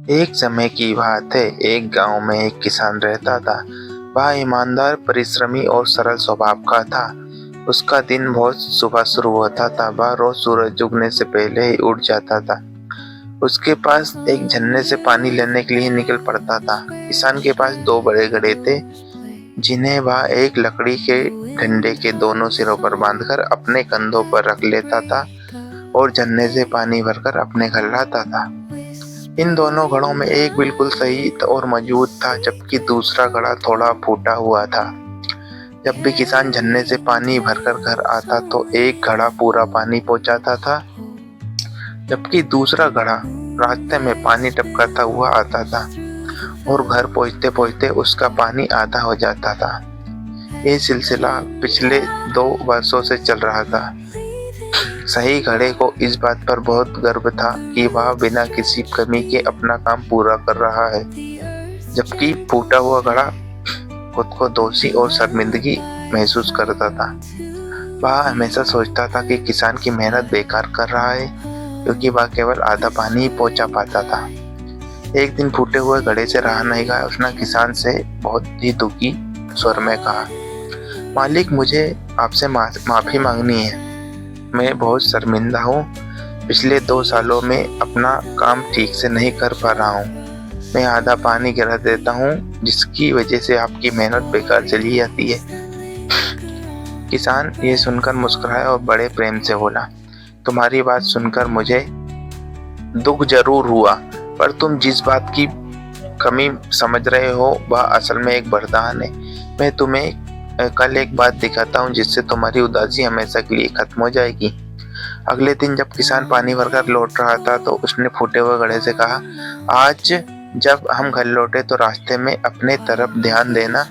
एक समय की बात है। एक गांव में एक किसान रहता था। वह ईमानदार, परिश्रमी और सरल स्वभाव का था। उसका दिन बहुत सुबह शुरू होता था। वह रोज सूरज उगने से पहले ही उठ जाता था। उसके पास एक झरने से पानी लेने के लिए निकल पड़ता था। किसान के पास दो बड़े घड़े थे, जिन्हें वह एक लकड़ी के डंडे के दोनों सिरों पर बांधकर अपने कंधों पर रख लेता था और झरने से पानी भरकर अपने घर लाता था। इन दोनों घड़ों में एक बिल्कुल सही और मजबूत था, जबकि दूसरा घड़ा थोड़ा फूटा हुआ था। जब भी किसान झरने से पानी भरकर घर आता तो एक घड़ा पूरा पानी पहुंचाता था, जबकि दूसरा घड़ा रास्ते में पानी टपकाता हुआ आता था और घर पहुंचते पहुंचते उसका पानी आधा हो जाता था। ये सिलसिला पिछले 2 वर्षों से चल रहा था। सही घड़े को इस बात पर बहुत गर्व था कि वह बिना किसी कमी के अपना काम पूरा कर रहा है, जबकि फूटा हुआ घड़ा खुद को दोषी और शर्मिंदगी महसूस करता था। वह हमेशा सोचता था कि किसान की मेहनत बेकार कर रहा है, क्योंकि वह केवल आधा पानी ही पहुंचा पाता था। एक दिन फूटे हुए घड़े से रहा नहीं गया। उसने किसान से बहुत ही दुखी स्वर में कहा, मालिक, मुझे आपसे माफी मांगनी है। मैं बहुत शर्मिंदा हूँ। पिछले 2 सालों में अपना काम ठीक से नहीं कर पा रहा हूँ। मैं आधा पानी गिरा देता हूँ, जिसकी वजह से आपकी मेहनत बेकार चली जाती है। किसान ये सुनकर मुस्कुराया और बड़े प्रेम से बोला, तुम्हारी बात सुनकर मुझे दुख जरूर हुआ, पर तुम जिस बात की कमी समझ रहे हो वह असल में एक वरदान है। मैं तुम्हें कल एक बात दिखाता हूँ, जिससे तुम्हारी उदासी हमेशा के लिए खत्म हो जाएगी। अगले दिन जब किसान पानी भरकर लौट रहा था तो उसने फूटे हुए घड़े से कहा, आज जब हम घर लौटे तो रास्ते में अपने तरफ ध्यान देना।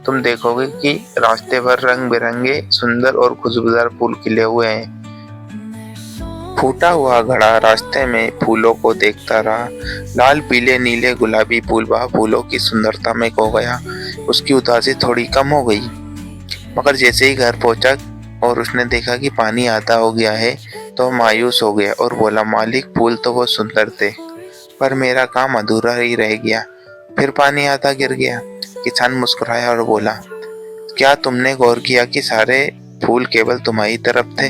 तुम देखोगे कि रास्ते भर रंग बिरंगे सुंदर और खुशबूदार फूल खिले हुए हैं। फूटा हुआ घड़ा रास्ते में फूलों को देखता रहा। लाल, पीले, नीले, गुलाबी फूल। वह फूलों की सुंदरता में खो गया। उसकी उदासी थोड़ी कम हो गई, मगर जैसे ही घर पहुंचा और उसने देखा कि पानी आधा हो गया है तो मायूस हो गया और बोला, मालिक, फूल तो बहुत सुंदर थे, पर मेरा काम अधूरा ही रह गया। फिर पानी आधा गिर गया। किसान मुस्कुराया और बोला, क्या तुमने गौर किया कि सारे फूल केवल तुम्हारी तरफ थे,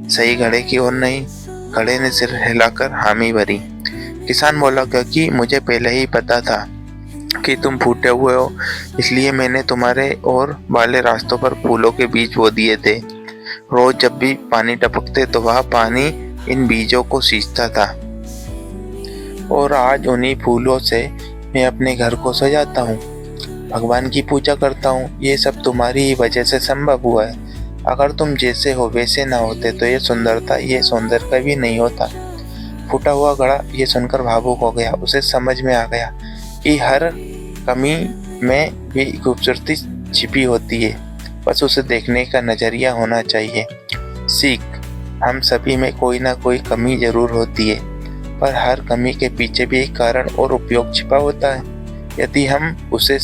सही घड़े की ओर नहीं? घड़े ने सिर हिलाकर हामी भरी। किसान बोला, क्योंकि मुझे पहले ही पता था कि तुम फूटे हुए हो, इसलिए मैंने तुम्हारे और वाले रास्तों पर फूलों के बीज बो दिए थे। रोज जब भी पानी टपकते तो वह पानी इन बीजों को सींचता था और आज उन्हीं फूलों से मैं अपने घर को सजाता हूँ, भगवान की पूजा करता हूँ। ये सब तुम्हारी ही वजह से संभव हुआ है। अगर तुम जैसे हो वैसे ना होते तो ये सुंदरता, ये सौंदर्य कभी नहीं होता। फूटा हुआ घड़ा ये सुनकर भावुक हो गया। उसे समझ में आ गया कि हर कमी में भी खूबसूरती छिपी होती है, बस उसे देखने का नजरिया होना चाहिए। सीख, हम सभी में कोई ना कोई कमी जरूर होती है, पर हर कमी के पीछे भी एक कारण और उपयोग छिपा होता है। यदि हम उसे